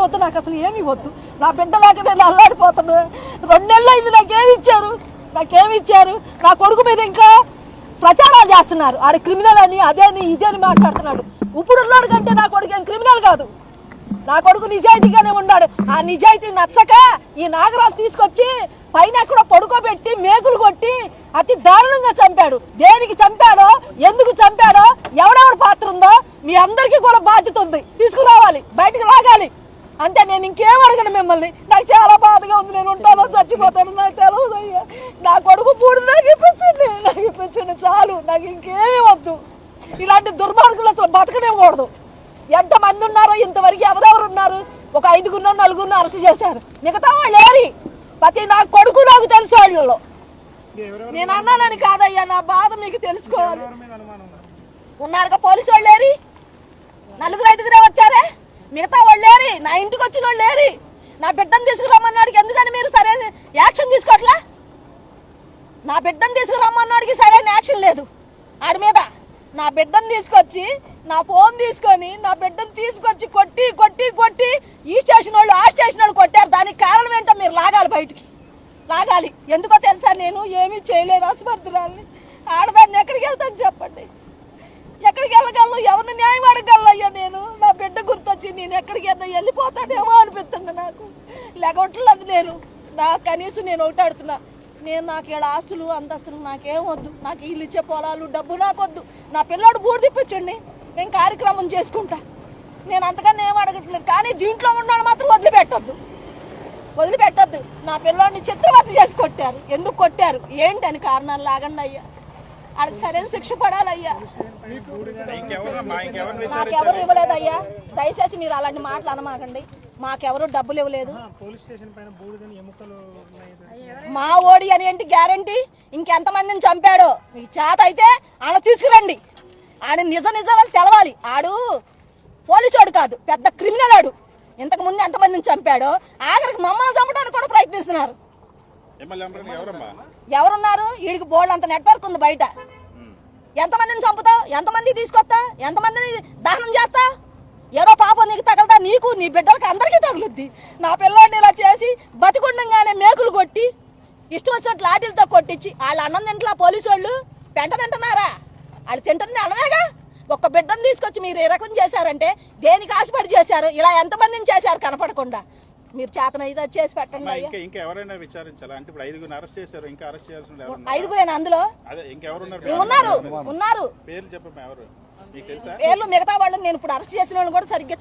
వద్దు, నాకు అసలు ఏమీ వద్దు. నా బిడ్డలాగా నేను అల్లాడిపోతాను. 2 నెలలు అయింది. నాకేమి ఇచ్చారు? నా కొడుకు మీద ఇంకా ప్రచారాలు చేస్తున్నారు. ఆడ క్రిమినల్ అని అదేని ఇదేని మాట్లాడుతున్నాడు. ఇప్పుడు ఉన్నాడు కంటే నా కొడుకు ఏం క్రిమినల్ కాదు. నా కొడుకు నిజాయితీగానే ఉన్నాడు. ఆ నిజాయితీ నచ్చక ఈ నాగరాజు తీసుకొచ్చి పైన ఎక్కడ పడుకోబెట్టి మేకులు కొట్టి అతి దారుణంగా చంపాడు. దేనికి చంపాడో, ఎందుకు చంపాడో, ఎవడెవడ పాత్ర ఉందో మీ అందరికీ కూడా బాధ్యత ఉంది. తీసుకురావాలి, బయటకు లాగాలి. అంతే. నేను ఇంకేం అడగను మిమ్మల్ని. నాకు చాలా బాధగా ఉంది. నేను ఉంటానో చచ్చిపోతాను నాకు తెలియదు అయ్యా. నా కొడుకు పూడి నాకు ఇప్పించండి చాలు. నాకు ఇంకేమీ వద్దు. ఇలాంటి దుర్మార్గులు అసలు బతకనేకూడదు. ఎంతమంది ఉన్నారో ఇంతవరకు ఎవరెవరు ఉన్నారు? ఒక 5గురినో 4గురినో అరెస్ట్ చేశారు. మిగతా వాళ్ళు ఏరి ప్రతి నా కొడుకు నాకు తెలుసు. వాళ్ళలో నేను అన్నానని కాదయ్యా, నా బాధ మీకు తెలుసుకోవాలి. ఉన్నారుగా పోలీసు వాళ్ళు ఏరి, 4-5గురే వచ్చారే. మిగతా వాళ్ళు ఏరి, నా ఇంటికి వచ్చిన వాళ్ళు ఏరి. నా బిడ్డను తీసుకురమ్మన్నాడికి ఎందుకని మీరు సరైన యాక్షన్ తీసుకోవట్లా? నా బిడ్డను తీసుకురమ్మన్నాడికి సరైన యాక్షన్ లేదు ఆడి మీద. నా బిడ్డను తీసుకొచ్చి, నా ఫోన్ తీసుకొని, నా బిడ్డను తీసుకొచ్చి కొట్టి కొట్టి కొట్టి ఈ స్టేషన్ వాళ్ళు ఆ స్టేషన్ వాళ్ళు కొట్టారు. దానికి కారణం ఏంటో మీరు లాగాలి, బయటికి లాగాలి. ఎందుకో తెలుసా? నేను ఏమీ చేయలేను, అసమర్థురాలని. ఆడదాన్ని ఎక్కడికి వెళ్తాను చెప్పండి? ఎక్కడికి వెళ్ళగలను? ఎవరిని న్యాయం అడగలను అయ్యా? నేను నా బిడ్డ గుర్తొచ్చి నేను ఎక్కడికి వెళ్ళిపోతానేమో అనిపిస్తుంది నాకు. లేకపోవట్లేదు నేను. కనీసం నేను ఒకటి అడుగుతున్నా, నాకు ఇక్కడ ఆస్తులు అంతస్తులు నాకేం వద్దు. నాకు ఇల్లు ఇచ్చే పొలాలు డబ్బు నాకొద్దు. నా పిల్లోడు బూడి తిప్పించండి, నేను కార్యక్రమం చేసుకుంటా. నేను అంతకన్నా ఏం అడగట్లేదు. కానీ దీంట్లో ఉన్నాడు మాత్రం వదిలిపెట్టద్దు. నా పిల్లోడిని చిత్రవత్త చేసి కొట్టారు. ఎందుకు కొట్టారు ఏంటని కారణాలు లాగండి అయ్యా. ఆడికి సరైన శిక్ష పడాలయ్యా. మాకెవరు ఇవ్వలేదయ్యా. దయచేసి మీరు అలాంటి మాటలు అనమాకండి. మాకెవరు డబ్బులు ఇవ్వలేదు. మా ఓడి అని ఏంటి గ్యారంటీ? ఇంకెంతమందిని చంపాడో మీకు చేత అయితే ఆయన తీసుకురండి. ఆయన నిజాలు తెలవాలి. ఆడు పోలీసోడు కాదు, పెద్ద క్రిమినల్. ఆడు ఇంతకు ముందు ఎంతమందిని చంపాడో ఆఖరికి మమ్మల్ని చంపడానికి కూడా ప్రయత్నిస్తున్నారు. ఎవరున్నారు? వీడికి బోర్డు అంత నెట్వర్క్ ఉంది బయట. ఎంతమందిని చంపుతావు? ఎంతమంది తీసుకొస్తా? ఎంతమందిని దహనం చేస్తా? ఏదో పాపం నీకు తగలదా? నీకు, నీ బిడ్డలకి అందరికీ తగులుద్ది. నా పిల్లోడిని ఇలా చేసి బతికుండగానే మేకులు కొట్టి ఇష్టం వచ్చినట్లు లాఠీలతో కొట్టించి వాళ్ళు అన్నం తింటలా? పోలీసు వాళ్ళు పెంట తింటున్నారా? వాళ్ళు తింటుంది అన్నమేగా. ఒక్క బిడ్డను తీసుకొచ్చి మీరు ఏ రకం చేశారంటే దేనికి ఆశపడి చేశారు? ఇలా ఎంతమందిని చేశారు కనపడకుండా? మీరు చేతనైతే చేసి పెట్టండి. 5గురేనా అందులో? ఉన్నారు పేర్లు. మిగతా వాళ్ళని నేను ఇప్పుడు అరెస్ట్ చేసిన వాళ్ళని కూడా సరిగ్గా